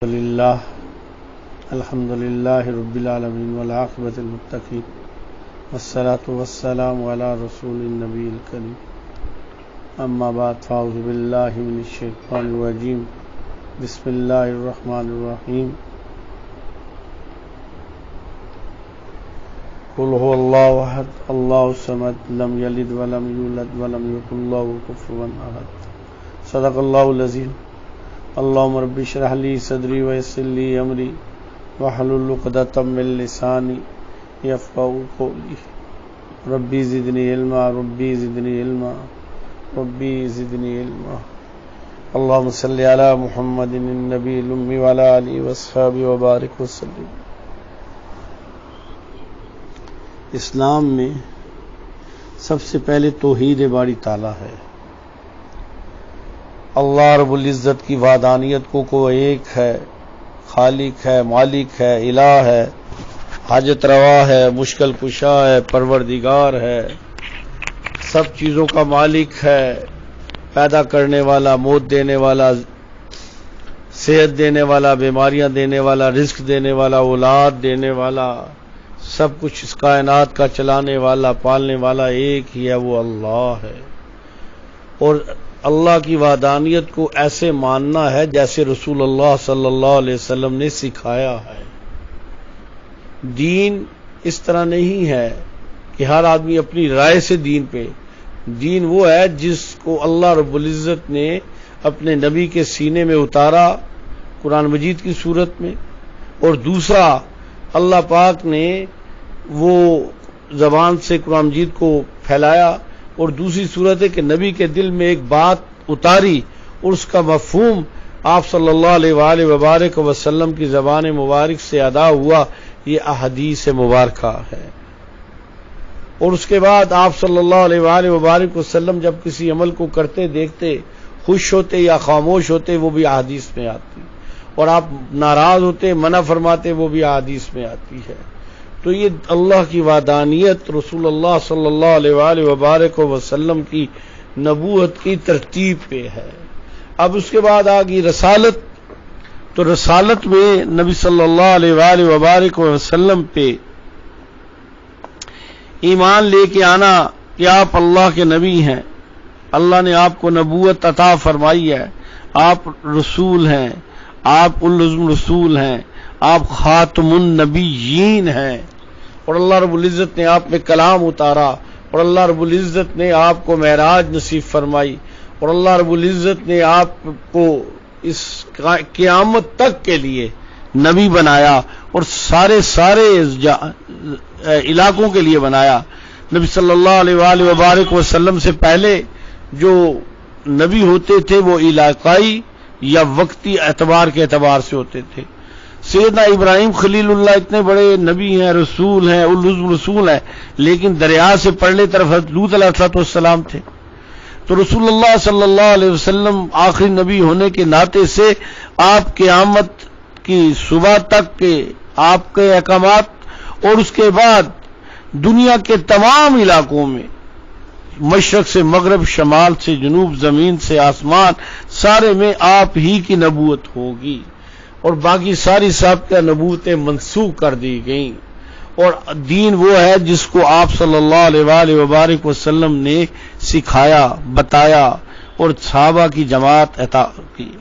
الحمد لله رب العالمين والعاقبة للمتقين والصلاة والسلام على رسول النبي الكريم أما بعد فأعوذ بالله من الشيطان الرجيم بسم الله الرحمن الرحيم قل هو الله أحد الله الصمد لم يلد ولم يولد ولم يكن له كفوا أحد صدق الله العظيم اللهم رب اشرح لي صدري ويسر لي امري واحلل عقدة من لساني يفقهوا قولي ربي زدني علما ربي زدني علما ربي زدني علما اللهم صل على محمد النبي الأمي وعلى آله وصحبه وبارك وسلم۔ اسلام میں سب سے پہلے توحید باری تعالیٰ ہے، اللہ رب العزت کی وحدانیت کو ایک ہے، خالق ہے، مالک ہے، الہ ہے، حاجت روا ہے، مشکل کشا ہے، پروردگار ہے، سب چیزوں کا مالک ہے، پیدا کرنے والا، موت دینے والا، صحت دینے والا، بیماریاں دینے والا، رزق دینے والا، اولاد دینے والا، سب کچھ اس کائنات کا چلانے والا، پالنے والا ایک ہی ہے، وہ اللہ ہے۔ اور اللہ کی وحدانیت کو ایسے ماننا ہے جیسے رسول اللہ صلی اللہ علیہ وسلم نے سکھایا ہے۔ دین اس طرح نہیں ہے کہ ہر آدمی اپنی رائے سے دین پہ، دین وہ ہے جس کو اللہ رب العزت نے اپنے نبی کے سینے میں اتارا قرآن مجید کی صورت میں، اور دوسرا اللہ پاک نے وہ زبان سے قرآن مجید کو پھیلایا، اور دوسری صورت ہے کہ نبی کے دل میں ایک بات اتاری اور اس کا مفہوم آپ صلی اللہ علیہ وآلہ وبارک وسلم کی زبان مبارک سے ادا ہوا، یہ احادیث مبارکہ ہے۔ اور اس کے بعد آپ صلی اللہ علیہ وآلہ وبارک وسلم جب کسی عمل کو کرتے دیکھتے، خوش ہوتے یا خاموش ہوتے، وہ بھی احادیث میں آتی، اور آپ ناراض ہوتے، منع فرماتے، وہ بھی احادیث میں آتی ہے۔ تو یہ اللہ کی وحدانیت رسول اللہ صلی اللہ علیہ وآلہ وبارک وسلم کی نبوت کی ترتیب پہ ہے۔ اب اس کے بعد آ گئی رسالت، تو رسالت میں نبی صلی اللہ علیہ وآلہ وبارک وسلم پہ ایمان لے کے آنا کہ آپ اللہ کے نبی ہیں، اللہ نے آپ کو نبوت عطا فرمائی ہے، آپ رسول ہیں، آپ العزم رسول ہیں، آپ خاتم النبیین ہیں، اور اللہ رب العزت نے آپ میں کلام اتارا، اور اللہ رب العزت نے آپ کو معراج نصیب فرمائی، اور اللہ رب العزت نے آپ کو اس قیامت تک کے لیے نبی بنایا، اور سارے علاقوں کے لیے بنایا۔ نبی صلی اللہ علیہ وآلہ وبارک وسلم سے پہلے جو نبی ہوتے تھے وہ علاقائی یا وقتی اعتبار کے اعتبار سے ہوتے تھے۔ سیدنا ابراہیم خلیل اللہ اتنے بڑے نبی ہیں، رسول ہیں، العزم رسول ہیں، لیکن دریا سے پرلے طرف حضرت لوط علیہ السلام تھے۔ تو رسول اللہ صلی اللہ علیہ وسلم آخری نبی ہونے کے ناطے سے آپ قیامت کی صبح تک کے آپ کے احکامات، اور اس کے بعد دنیا کے تمام علاقوں میں، مشرق سے مغرب، شمال سے جنوب، زمین سے آسمان، سارے میں آپ ہی کی نبوت ہوگی، اور باقی ساری سابقہ نبوتیں منسوخ کر دی گئیں، اور دین وہ ہے جس کو آپ صلی اللہ علیہ وآلہ وبارک وسلم نے سکھایا، بتایا، اور صحابہ کی جماعت عطا کی۔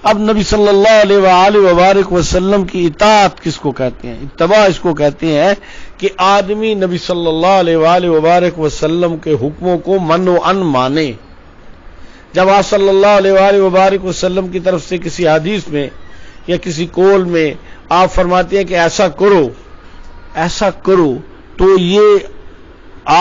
اب نبی صلی اللہ علیہ وآلہ وبارک وسلم کی اطاعت کس کو کہتے ہیں، اتباع اس کو کہتے ہیں کہ آدمی نبی صلی اللہ علیہ وآلہ وبارک وسلم کے حکموں کو من و ان مانے۔ جب آپ صلی اللہ علیہ وآلہ وبارک وسلم کی طرف سے کسی حدیث میں یا کسی قول میں آپ فرماتے ہیں کہ ایسا کرو، تو یہ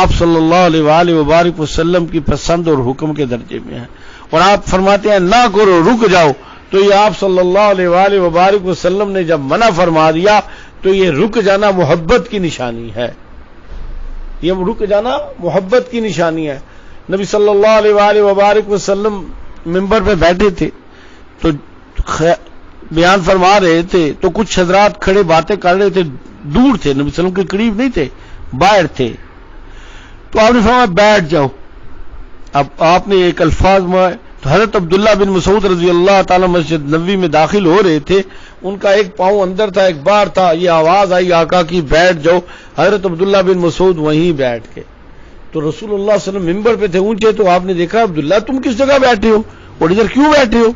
آپ صلی اللہ علیہ وآلہ وبارک وسلم کی پسند اور حکم کے درجے میں ہے، اور آپ فرماتے ہیں نہ کرو، رک جاؤ، تو یہ آپ صلی اللہ علیہ وآلہ وبارک وسلم نے جب منع فرما دیا تو یہ رک جانا محبت کی نشانی ہے، یہ رک جانا محبت کی نشانی ہے۔ نبی صلی اللہ علیہ وآلہ وبارک وسلم منبر پہ بیٹھے تھے تو بیان فرما رہے تھے، تو کچھ حضرات کھڑے باتیں کر رہے تھے، دور تھے، نبی صلی اللہ علیہ وسلم کے قریب نہیں تھے، باہر تھے، تو آپ نے فرمایا بیٹھ جاؤ۔ اب آپ نے ایک الفاظ میں، تو حضرت عبداللہ بن مسعود رضی اللہ تعالی مسجد نبوی میں داخل ہو رہے تھے، ان کا ایک پاؤں اندر تھا ایک باہر تھا. یہ آواز آئی آقا کی بیٹھ جاؤ. حضرت عبداللہ بن مسعود وہیں بیٹھ گئے. تو رسول اللہ صلی اللہ علیہ وسلم ممبر پہ تھے اونچے, تو آپ نے دیکھا عبداللہ تم کس جگہ بیٹھے ہو اور ادھر کیوں بیٹھے ہو؟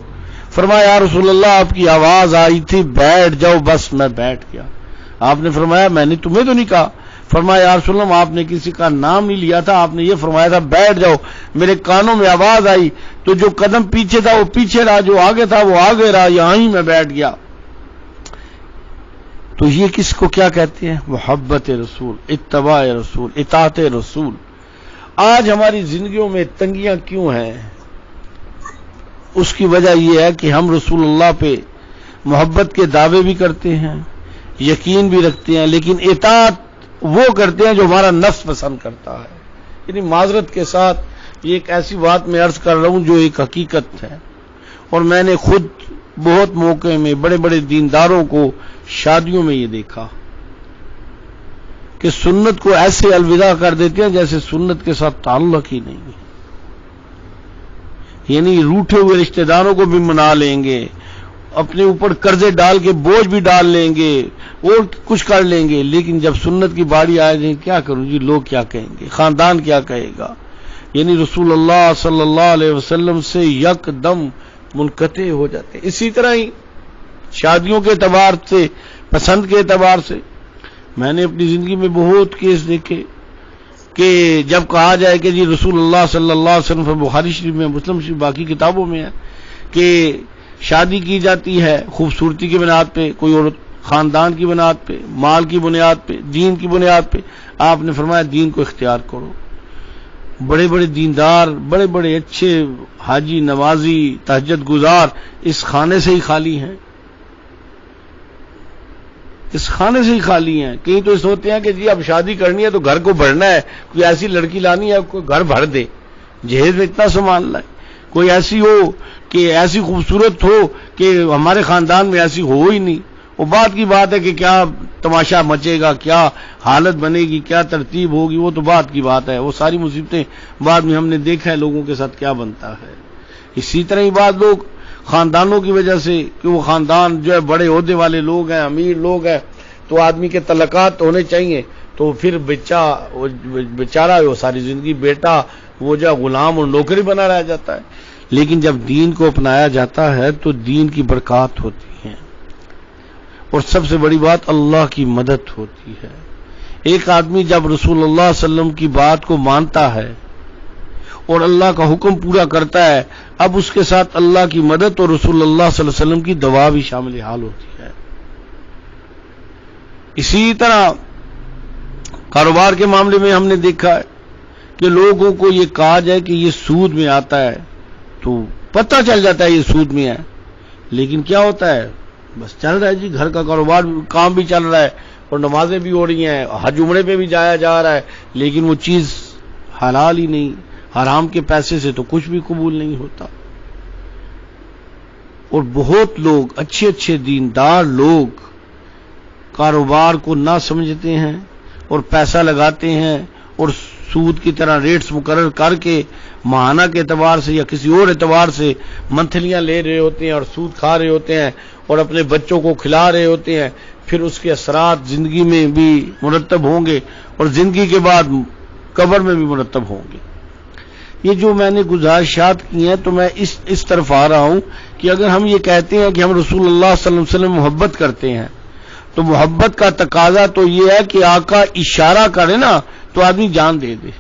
فرمایا یا رسول اللہ آپ کی آواز آئی تھی بیٹھ جاؤ, بس میں بیٹھ گیا. آپ نے فرمایا میں نے تمہیں تو نہیں کہا. فرمایا یا رسول اللہ آپ نے کسی کا نام نہیں لیا تھا, آپ نے یہ فرمایا تھا بیٹھ جاؤ. میرے کانوں میں آواز آئی تو جو قدم پیچھے تھا وہ پیچھے رہا, جو آگے تھا وہ آگے رہا, یہاں ہی میں بیٹھ گیا. تو یہ کس کو کیا کہتے ہیں؟ محبت رسول, اتباع رسول, اطاعت رسول. آج ہماری زندگیوں میں تنگیاں کیوں ہیں؟ اس کی وجہ یہ ہے کہ ہم رسول اللہ پہ محبت کے دعوے بھی کرتے ہیں, یقین بھی رکھتے ہیں, لیکن اطاعت وہ کرتے ہیں جو ہمارا نفس پسند کرتا ہے. یعنی معذرت کے ساتھ یہ ایک ایسی بات میں عرض کر رہا ہوں جو ایک حقیقت ہے, اور میں نے خود بہت موقع میں بڑے بڑے دینداروں کو شادیوں میں یہ دیکھا کہ سنت کو ایسے الوداع کر دیتے ہیں جیسے سنت کے ساتھ تعلق ہی نہیں ہے. یعنی روٹھے ہوئے رشتہ داروں کو بھی منا لیں گے, اپنے اوپر قرضے ڈال کے بوجھ بھی ڈال لیں گے اور کچھ کر لیں گے, لیکن جب سنت کی باری آئے جائے کیا کروں جی, لوگ کیا کہیں گے, خاندان کیا کہے گا. یعنی رسول اللہ صلی اللہ علیہ وسلم سے یک دم منقطع ہو جاتے ہیں. اسی طرح ہی شادیوں کے اعتبار سے, پسند کے اعتبار سے میں نے اپنی زندگی میں بہت کیس دیکھے کہ جب کہا جائے کہ جی رسول اللہ صلی اللہ علیہ وسلم, بخاری شریف میں, مسلم شریف, باقی کتابوں میں ہے کہ شادی کی جاتی ہے خوبصورتی کی بنیاد پہ, کوئی عورت خاندان کی بنیاد پہ, مال کی بنیاد پہ, دین کی بنیاد پہ. آپ نے فرمایا دین کو اختیار کرو. بڑے بڑے دیندار, بڑے بڑے اچھے حاجی, نمازی, تہجد گزار اس خانے سے ہی خالی ہیں, اس خانے سے ہی خالی ہیں. کہیں تو سوچتے ہیں کہ جی اب شادی کرنی ہے تو گھر کو بھرنا ہے, کوئی ایسی لڑکی لانی ہے کوئی گھر بھر دے, جہیز میں اتنا سامان لائے, کوئی ایسی ہو کہ ایسی خوبصورت ہو کہ ہمارے خاندان میں ایسی ہو ہی نہیں. وہ بات کی بات ہے کہ کیا تماشا مچے گا, کیا حالت بنے گی, کیا ترتیب ہوگی, وہ تو بات کی بات ہے. وہ ساری مصیبتیں بعد میں ہم نے دیکھا ہے لوگوں کے ساتھ کیا بنتا ہے. اسی طرح ہی بات لوگ خاندانوں کی وجہ سے کہ وہ خاندان جو ہے بڑے عہدے والے لوگ ہیں, امیر لوگ ہیں, تو آدمی کے تعلقات ہونے چاہیے, تو پھر بیچارہ وہ ساری زندگی بیٹا وہ جو غلام اور نوکری بنا رہ جاتا ہے. لیکن جب دین کو اپنایا جاتا ہے تو دین کی برکات ہوتی ہے, اور سب سے بڑی بات اللہ کی مدد ہوتی ہے. ایک آدمی جب رسول اللہ صلی اللہ علیہ وسلم کی بات کو مانتا ہے اور اللہ کا حکم پورا کرتا ہے, اب اس کے ساتھ اللہ کی مدد اور رسول اللہ صلی اللہ علیہ وسلم کی دعا بھی شامل حال ہوتی ہے. اسی طرح کاروبار کے معاملے میں ہم نے دیکھا ہے کہ لوگوں کو یہ کہا جائے کہ یہ سود میں آتا ہے تو پتہ چل جاتا ہے یہ سود میں ہے, لیکن کیا ہوتا ہے, بس چل رہا ہے جی, گھر کا کاروبار کام بھی چل رہا ہے اور نمازیں بھی ہو رہی ہیں, حج عمرے پہ بھی جایا جا رہا ہے, لیکن وہ چیز حلال ہی نہیں, حرام کے پیسے سے تو کچھ بھی قبول نہیں ہوتا. اور بہت لوگ اچھے اچھے دیندار لوگ کاروبار کو نہ سمجھتے ہیں اور پیسہ لگاتے ہیں اور سود کی طرح ریٹس مقرر کر کے ماہانہ کے اعتبار سے یا کسی اور اعتبار سے منتھلیاں لے رہے ہوتے ہیں اور سود کھا رہے ہوتے ہیں اور اپنے بچوں کو کھلا رہے ہوتے ہیں. پھر اس کے اثرات زندگی میں بھی مرتب ہوں گے اور زندگی کے بعد قبر میں بھی مرتب ہوں گے. یہ جو میں نے گزارشات کی ہیں تو میں اس طرف آ رہا ہوں کہ اگر ہم یہ کہتے ہیں کہ ہم رسول اللہ صلی اللہ علیہ وسلم محبت کرتے ہیں تو محبت کا تقاضا تو یہ ہے کہ آقا اشارہ کرے نا تو آدمی جان دے دے.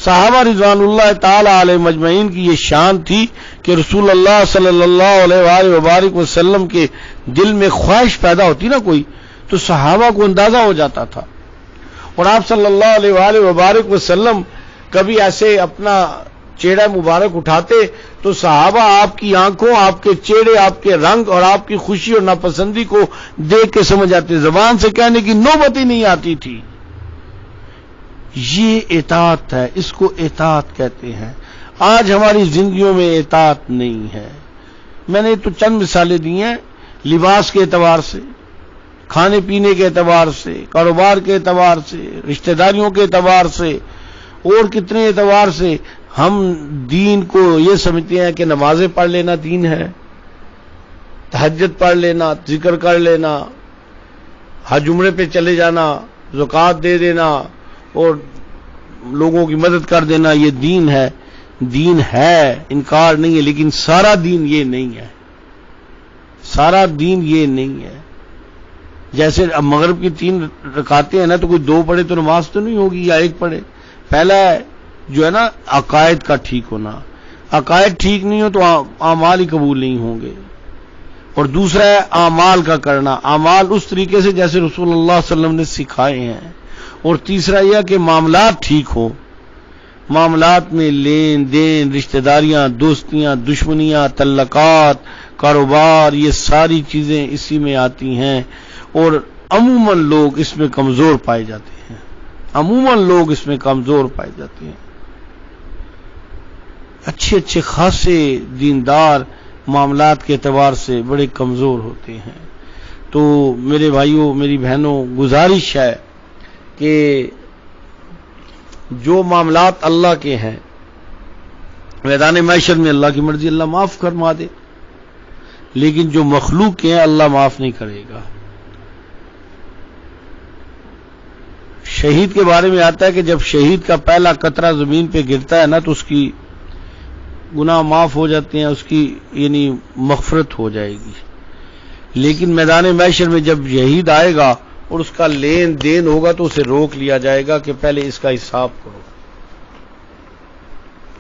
صحابہ رضوان اللہ تعالی علیہ مجمعین کی یہ شان تھی کہ رسول اللہ صلی اللہ علیہ وآلہ وبارک وسلم کے دل میں خواہش پیدا ہوتی نا کوئی, تو صحابہ کو اندازہ ہو جاتا تھا. اور آپ صلی اللہ علیہ وآلہ وبارک وسلم کبھی ایسے اپنا چہرہ مبارک اٹھاتے تو صحابہ آپ کی آنکھوں, آپ کے چہرے, آپ کے رنگ اور آپ کی خوشی اور ناپسندی کو دیکھ کے سمجھ آتے, زبان سے کہنے کی نوبت ہی نہیں آتی تھی. یہ اطاعت ہے, اس کو اطاعت کہتے ہیں. آج ہماری زندگیوں میں اطاعت نہیں ہے. میں نے تو چند مثالیں دی ہیں, لباس کے اعتبار سے, کھانے پینے کے اعتبار سے, کاروبار کے اعتبار سے, رشتہ داریوں کے اعتبار سے اور کتنے اعتبار سے ہم دین کو یہ سمجھتے ہیں کہ نمازیں پڑھ لینا دین ہے, تہجد پڑھ لینا، ذکر کر لینا، حج عمرے پہ چلے جانا، زکوٰۃ دے دینا اور لوگوں کی مدد کر دینا، یہ دین ہے. دین ہے، انکار نہیں ہے، لیکن سارا دین یہ نہیں ہے. سارا دین یہ نہیں ہے. جیسے اب مغرب کی 3 رکعتیں ہیں نا، تو کوئی 2 پڑھے تو نماز تو نہیں ہوگی، یا 1 پڑھے. پہلا جو ہے نا عقائد کا ٹھیک ہونا. عقائد ٹھیک نہیں ہو تو اعمال ہی قبول نہیں ہوں گے. اور دوسرا ہے اعمال کا کرنا، اعمال اس طریقے سے جیسے رسول اللہ صلی اللہ علیہ وسلم نے سکھائے ہیں. اور تیسرا یہ کہ معاملات ٹھیک ہو. معاملات میں لین دین، رشتہ داریاں، دوستیاں، دشمنیاں، تعلقات، کاروبار، یہ ساری چیزیں اسی میں آتی ہیں. اور عموماً لوگ اس میں کمزور پائے جاتے ہیں. عموماً لوگ اس میں کمزور پائے جاتے ہیں. اچھے اچھے خاصے دیندار معاملات کے اعتبار سے بڑے کمزور ہوتے ہیں. تو میرے بھائیوں، میری بہنوں، گزارش ہے کہ جو معاملات اللہ کے ہیں، میدان محشر میں اللہ کی مرضی، اللہ معاف فرما دے، لیکن جو مخلوق کے ہیں اللہ معاف نہیں کرے گا. شہید کے بارے میں آتا ہے کہ جب شہید کا پہلا قطرہ زمین پہ گرتا ہے نا تو اس کی گناہ معاف ہو جاتے ہیں، اس کی یعنی مغفرت ہو جائے گی. لیکن میدان محشر میں جب شہید آئے گا اور اس کا لین دین ہوگا تو اسے روک لیا جائے گا کہ پہلے اس کا حساب کرو.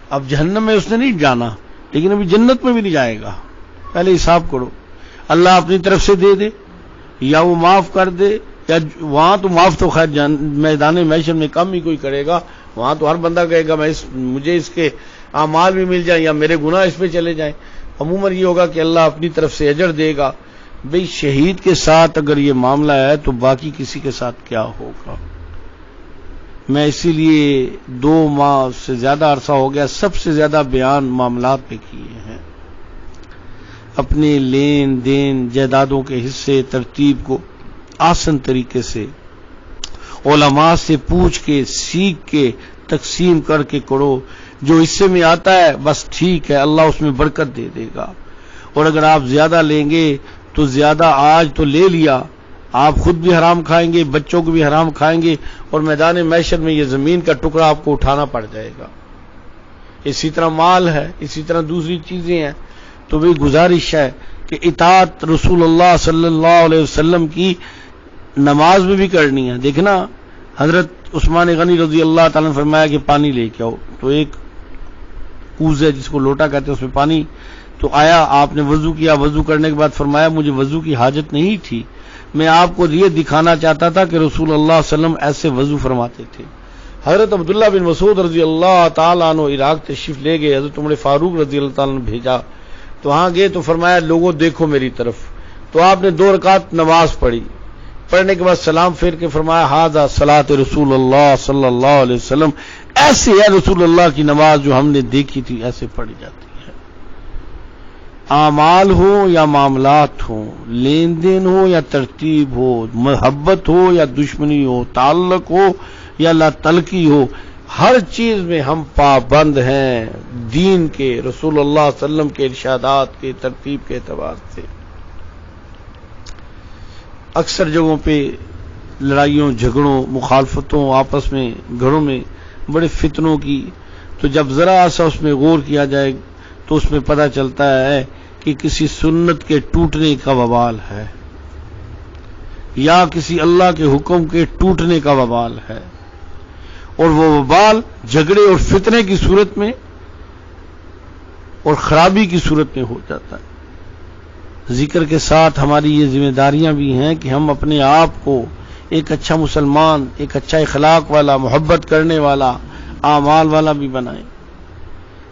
اب جہنم میں اس نے نہیں جانا، لیکن ابھی جنت میں بھی نہیں جائے گا. پہلے حساب کرو. اللہ اپنی طرف سے دے دے یا وہ معاف کر دے، یا وہاں تو معاف تو خیر میدان محشر میں کم ہی کوئی کرے گا. وہاں تو ہر بندہ کہے گا مجھے اس کے اعمال بھی مل جائیں یا میرے گناہ اس پہ چلے جائیں. عموماً یہ ہوگا کہ اللہ اپنی طرف سے اجر دے گا. بھئی شہید کے ساتھ اگر یہ معاملہ ہے تو باقی کسی کے ساتھ کیا ہوگا. میں اسی لیے 2 ماہ سے زیادہ عرصہ ہو گیا سب سے زیادہ بیان معاملات پہ کیے ہیں. اپنے لین دین، جائیدادوں کے حصے ترتیب کو آسن طریقے سے علماء سے پوچھ کے سیکھ کے تقسیم کر کے کرو. جو حصے میں آتا ہے بس ٹھیک ہے، اللہ اس میں برکت دے دے گا. اور اگر آپ زیادہ لیں گے تو زیادہ آج تو لے لیا، آپ خود بھی حرام کھائیں گے، بچوں کو بھی حرام کھائیں گے، اور میدان محشر میں یہ زمین کا ٹکڑا آپ کو اٹھانا پڑ جائے گا. اسی طرح مال ہے، اسی طرح دوسری چیزیں ہیں. تو بھی گزارش ہے کہ اطاعت رسول اللہ صلی اللہ علیہ وسلم کی نماز میں بھی کرنی ہے. دیکھنا حضرت عثمان غنی رضی اللہ تعالیٰ نے فرمایا کہ پانی لے کے آؤ، تو ایک کوز ہے جس کو لوٹا کہتے ہیں، اس میں پانی تو آیا. آپ نے وضو کیا، وضو کرنے کے بعد فرمایا مجھے وضو کی حاجت نہیں تھی، میں آپ کو یہ دکھانا چاہتا تھا کہ رسول اللہ صلی اللہ علیہ وسلم ایسے وضو فرماتے تھے. حضرت عبداللہ بن مسعود رضی اللہ تعالیٰ عنہ عراق تشریف لے گئے. حضرت عمر فاروق رضی اللہ تعالیٰ نے بھیجا، تو وہاں گئے تو فرمایا لوگوں دیکھو میری طرف. تو آپ نے 2 رکعت نماز پڑھی. پڑھنے کے بعد سلام پھیر کے فرمایا ھذا صلاۃ رسول اللہ صلی اللہ علیہ وسلم، ایسے ہے رسول اللہ کی نماز جو ہم نے دیکھی تھی، ایسے پڑھی جاتی ہے. اعمال ہو یا معاملات ہو، لین دین ہو یا ترتیب ہو، محبت ہو یا دشمنی ہو، تعلق ہو یا لا تلقی ہو، ہر چیز میں ہم پابند ہیں دین کے، رسول اللہ صلی اللہ علیہ وسلم کے ارشادات کے، ترتیب کے اعتبار سے. اکثر جگہوں پہ لڑائیوں، جھگڑوں، مخالفتوں، آپس میں گھروں میں بڑے فتنوں کی، تو جب ذرا سا اس میں غور کیا جائے تو اس میں پتہ چلتا ہے کہ کسی سنت کے ٹوٹنے کا وبال ہے یا کسی اللہ کے حکم کے ٹوٹنے کا وبال ہے. اور وہ وبال جھگڑے اور فتنے کی صورت میں اور خرابی کی صورت میں ہو جاتا ہے. ذکر کے ساتھ ہماری یہ ذمہ داریاں بھی ہیں کہ ہم اپنے آپ کو ایک اچھا مسلمان، ایک اچھا اخلاق والا، محبت کرنے والا، اعمال والا بھی بنائیں.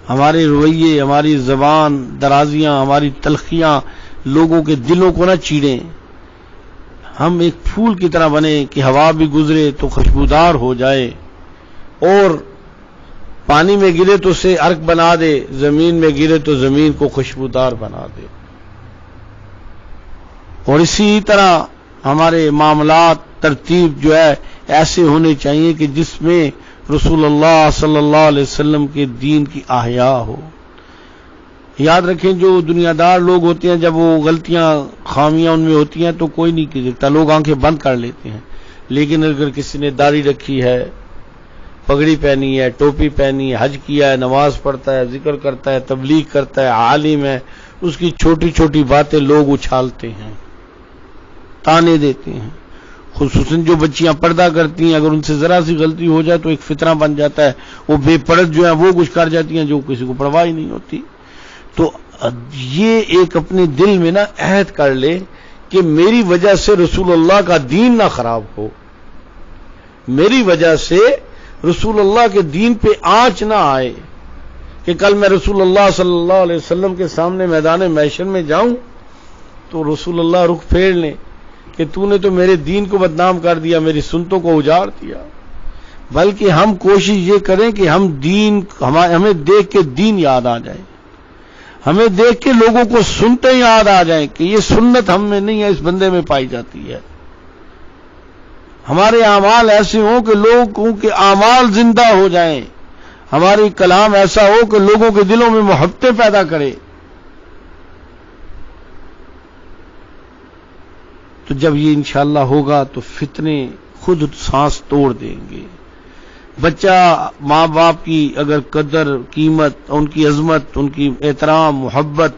ہمارے رویے، ہماری زبان درازیاں، ہماری تلخیاں لوگوں کے دلوں کو نہ چیڑیں. ہم ایک پھول کی طرح بنیں کہ ہوا بھی گزرے تو خوشبودار ہو جائے، اور پانی میں گرے تو اسے عرق بنا دے، زمین میں گرے تو زمین کو خوشبودار بنا دے. اور اسی طرح ہمارے معاملات ترتیب جو ہے ایسے ہونے چاہیے کہ جس میں رسول اللہ صلی اللہ علیہ وسلم کے دین کی احیا ہو. یاد رکھیں جو دنیا دار لوگ ہوتے ہیں جب وہ غلطیاں خامیاں ان میں ہوتی ہیں تو کوئی نہیں دیکھتا، لوگ آنکھیں بند کر لیتے ہیں. لیکن اگر کسی نے داڑھی رکھی ہے، پگڑی پہنی ہے، ٹوپی پہنی ہے، حج کیا ہے، نماز پڑھتا ہے، ذکر کرتا ہے، تبلیغ کرتا ہے، عالم ہے، اس کی چھوٹی چھوٹی باتیں لوگ اچھالتے ہیں، تانے دیتے ہیں. خصوصاً جو بچیاں پردہ کرتی ہیں، اگر ان سے ذرا سی غلطی ہو جائے تو ایک فتنہ بن جاتا ہے، وہ بے پرد جو ہیں وہ کچھ کر جاتی ہیں جو کسی کو پرواہ ہی نہیں ہوتی. تو یہ ایک اپنے دل میں نا عہد کر لے کہ میری وجہ سے رسول اللہ کا دین نہ خراب ہو، میری وجہ سے رسول اللہ کے دین پہ آنچ نہ آئے، کہ کل میں رسول اللہ صلی اللہ علیہ وسلم کے سامنے میدان محشر میں جاؤں تو رسول اللہ رخ پھیر لیں کہ تو نے تو میرے دین کو بدنام کر دیا، میری سنتوں کو اجاڑ دیا. بلکہ ہم کوشش یہ کریں کہ ہمیں دیکھ کے دین یاد آ جائے، ہمیں دیکھ کے لوگوں کو سنتے یاد آ جائیں کہ یہ سنت ہم میں نہیں ہے، اس بندے میں پائی جاتی ہے. ہمارے اعمال ایسے ہوں کہ لوگوں کے اعمال زندہ ہو جائیں، ہماری کلام ایسا ہو کہ لوگوں کے دلوں میں محبتیں پیدا کرے. تو جب یہ انشاءاللہ ہوگا تو فتنے خود سانس توڑ دیں گے. بچہ ماں باپ کی اگر قدر قیمت، ان کی عظمت، ان کی احترام محبت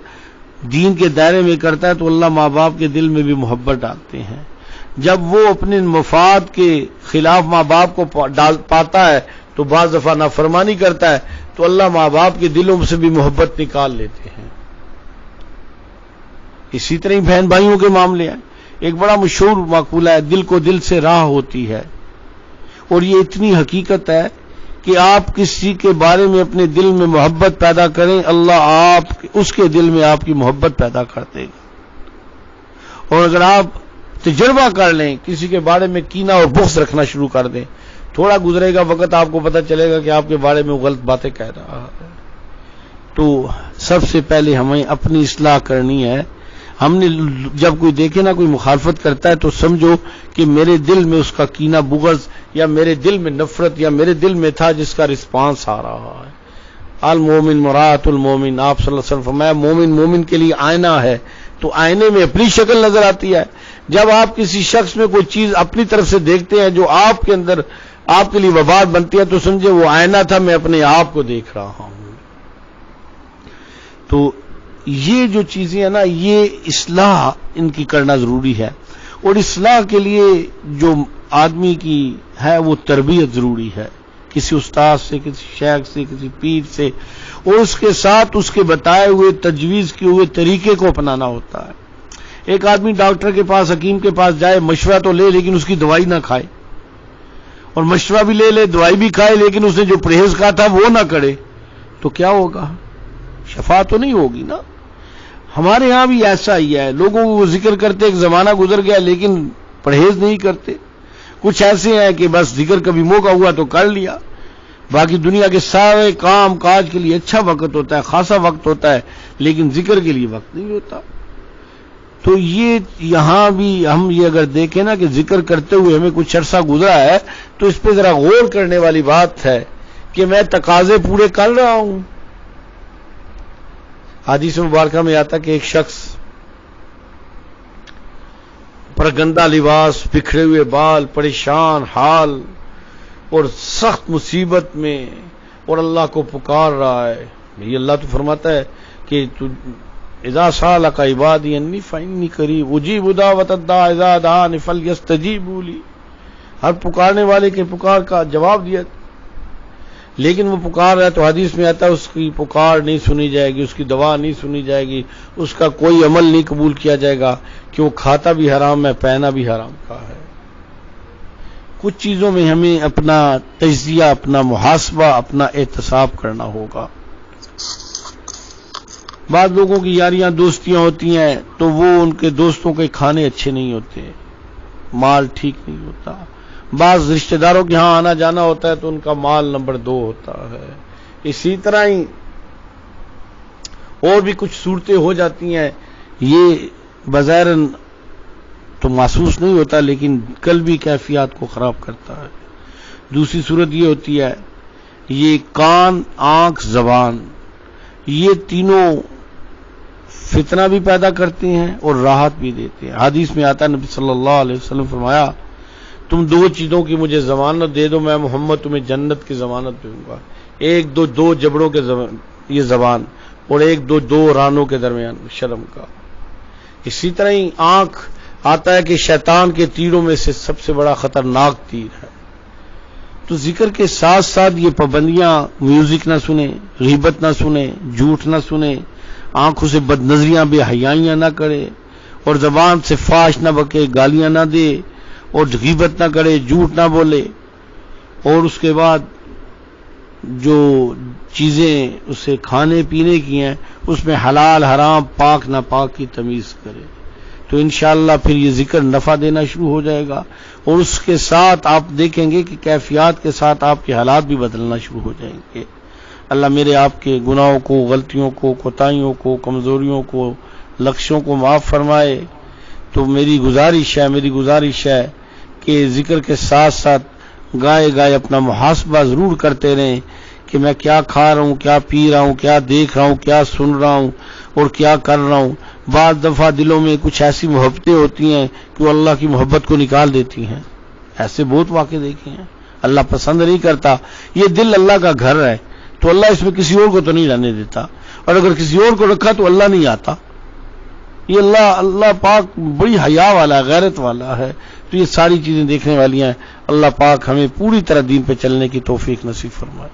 دین کے دائرے میں کرتا ہے تو اللہ ماں باپ کے دل میں بھی محبت ڈالتے ہیں. جب وہ اپنے مفاد کے خلاف ماں باپ کو پاتا ہے تو بعض دفعہ نافرمانی کرتا ہے تو اللہ ماں باپ کے دلوں سے بھی محبت نکال لیتے ہیں. اسی طرح بہن بھائیوں کے معاملے ہیں. ایک بڑا مشہور مقولہ ہے، دل کو دل سے راہ ہوتی ہے. اور یہ اتنی حقیقت ہے کہ آپ کسی کے بارے میں اپنے دل میں محبت پیدا کریں، اللہ اس کے دل میں آپ کی محبت پیدا کر دے گا. اور اگر آپ تجربہ کر لیں، کسی کے بارے میں کینہ اور بغض رکھنا شروع کر دیں، تھوڑا گزرے گا وقت آپ کو پتہ چلے گا کہ آپ کے بارے میں وہ غلط باتیں کہہ رہا ہے. تو سب سے پہلے ہمیں اپنی اصلاح کرنی ہے. ہم نے جب کوئی دیکھے نا کوئی مخالفت کرتا ہے تو سمجھو کہ میرے دل میں اس کا کینہ بغض یا میرے دل میں نفرت یا میرے دل میں تھا جس کا رسپانس آ رہا ہے. المومن مراۃ المومن، آپ صلی اللہ علیہ وسلم فرمایا مومن مومن کے لیے آئینہ ہے. تو آئینے میں اپنی شکل نظر آتی ہے. جب آپ کسی شخص میں کوئی چیز اپنی طرف سے دیکھتے ہیں جو آپ کے اندر آپ کے لیے وبال بنتی ہے تو سمجھے وہ آئینہ تھا، میں اپنے آپ کو دیکھ رہا ہوں. تو یہ جو چیزیں ہیں نا، یہ اصلاح ان کی کرنا ضروری ہے. اور اصلاح کے لیے جو آدمی کی ہے وہ تربیت ضروری ہے، کسی استاد سے، کسی شیخ سے، کسی پیر سے، اور اس کے ساتھ اس کے بتائے ہوئے تجویز کیے ہوئے طریقے کو اپنانا ہوتا ہے. ایک آدمی ڈاکٹر کے پاس، حکیم کے پاس جائے، مشورہ تو لے لیکن اس کی دوائی نہ کھائے، اور مشورہ بھی لے دوائی بھی کھائے لیکن اس نے جو پرہیز کہا تھا وہ نہ کرے، تو کیا ہوگا؟ شفا تو نہیں ہوگی نا. ہمارے ہاں بھی ایسا ہی ہے، لوگوں کو ذکر کرتے ایک زمانہ گزر گیا لیکن پرہیز نہیں کرتے. کچھ ایسے ہیں کہ بس ذکر کبھی موقع ہوا تو کر لیا، باقی دنیا کے سارے کام کاج کے لیے اچھا وقت ہوتا ہے، خاصا وقت ہوتا ہے، لیکن ذکر کے لیے وقت نہیں ہوتا. تو یہ یہاں بھی ہم یہ اگر دیکھیں نا کہ ذکر کرتے ہوئے ہمیں کچھ عرصہ گزرا ہے تو اس پہ ذرا غور کرنے والی بات ہے کہ میں تقاضے پورے کر رہا ہوں. حدیث مبارکہ میں آتا کہ ایک شخص پر گندا لباس، بکھرے ہوئے بال، پریشان حال اور سخت مصیبت میں، اور اللہ کو پکار رہا ہے. یہ اللہ تو فرماتا ہے کہ اذا سالک عبادی انی فانی قریب اجیب دعوت الداع اذا دعان فلیستجیبوا لی. ہر پکارنے والے کے پکار کا جواب دیا، لیکن وہ پکار رہا ہے تو حدیث میں آتا ہے اس کی پکار نہیں سنی جائے گی، اس کی دعا نہیں سنی جائے گی، اس کا کوئی عمل نہیں قبول کیا جائے گا کہ وہ کھاتا بھی حرام ہے، پہنا بھی حرام کا ہے. کچھ چیزوں میں ہمیں اپنا تجزیہ، اپنا محاسبہ، اپنا احتساب کرنا ہوگا. بعض لوگوں کی یاریاں دوستیاں ہوتی ہیں تو وہ ان کے دوستوں کے کھانے اچھے نہیں ہوتے، مال ٹھیک نہیں ہوتا. بعض رشتہ داروں کے ہاں آنا جانا ہوتا ہے تو ان کا مال نمبر 2 ہوتا ہے. اسی طرح ہی اور بھی کچھ صورتیں ہو جاتی ہیں. یہ بظاہر تو محسوس نہیں ہوتا لیکن قلبی کیفیات کو خراب کرتا ہے. دوسری صورت یہ ہوتی ہے، یہ کان، آنکھ، زبان، یہ تینوں فتنہ بھی پیدا کرتے ہیں اور راحت بھی دیتے ہیں۔ حدیث میں آتا ہے نبی صلی اللہ علیہ وسلم فرمایا تم دو چیزوں کی مجھے ضمانت دے دو، میں محمد تمہیں جنت کی ضمانت دوں گا، ایک دو جبڑوں کے یہ زبان، اور ایک دو رانوں کے درمیان شرم کا۔ اسی طرح ہی آنکھ آتا ہے کہ شیطان کے تیروں میں سے سب سے بڑا خطرناک تیر ہے۔ تو ذکر کے ساتھ ساتھ یہ پابندیاں، میوزک نہ سنیں، غیبت نہ سنیں، جھوٹ نہ سنیں، آنکھوں سے بد نظریاں بے حیائیاں نہ کرے، اور زبان سے فحش نہ بکے، گالیاں نہ دے، اور غیبت نہ کرے، جھوٹ نہ بولے، اور اس کے بعد جو چیزیں اسے کھانے پینے کی ہیں اس میں حلال حرام پاک ناپاک کی تمیز کرے، تو انشاءاللہ پھر یہ ذکر نفع دینا شروع ہو جائے گا، اور اس کے ساتھ آپ دیکھیں گے کہ کیفیات کے ساتھ آپ کے حالات بھی بدلنا شروع ہو جائیں گے۔ اللہ میرے آپ کے گناہوں کو، غلطیوں کو، کوتاہیوں کو، کمزوریوں کو، لغزشوں کو معاف فرمائے۔ تو میری گزارش ہے کہ ذکر کے ساتھ ساتھ گائے اپنا محاسبہ ضرور کرتے رہیں کہ میں کیا کھا رہا ہوں، کیا پی رہا ہوں، کیا دیکھ رہا ہوں، کیا سن رہا ہوں اور کیا کر رہا ہوں۔ بعض دفعہ دلوں میں کچھ ایسی محبتیں ہوتی ہیں کہ وہ اللہ کی محبت کو نکال دیتی ہیں، ایسے بہت واقع دیکھے ہیں۔ اللہ پسند نہیں کرتا، یہ دل اللہ کا گھر ہے تو اللہ اس میں کسی اور کو تو نہیں رہنے دیتا، اور اگر کسی اور کو رکھا تو اللہ نہیں آتا۔ یہ اللہ پاک بڑی حیا والا، غیرت والا ہے، تو یہ ساری چیزیں دیکھنے والی ہیں۔ اللہ پاک ہمیں پوری طرح دین پہ چلنے کی توفیق نصیب فرمائے۔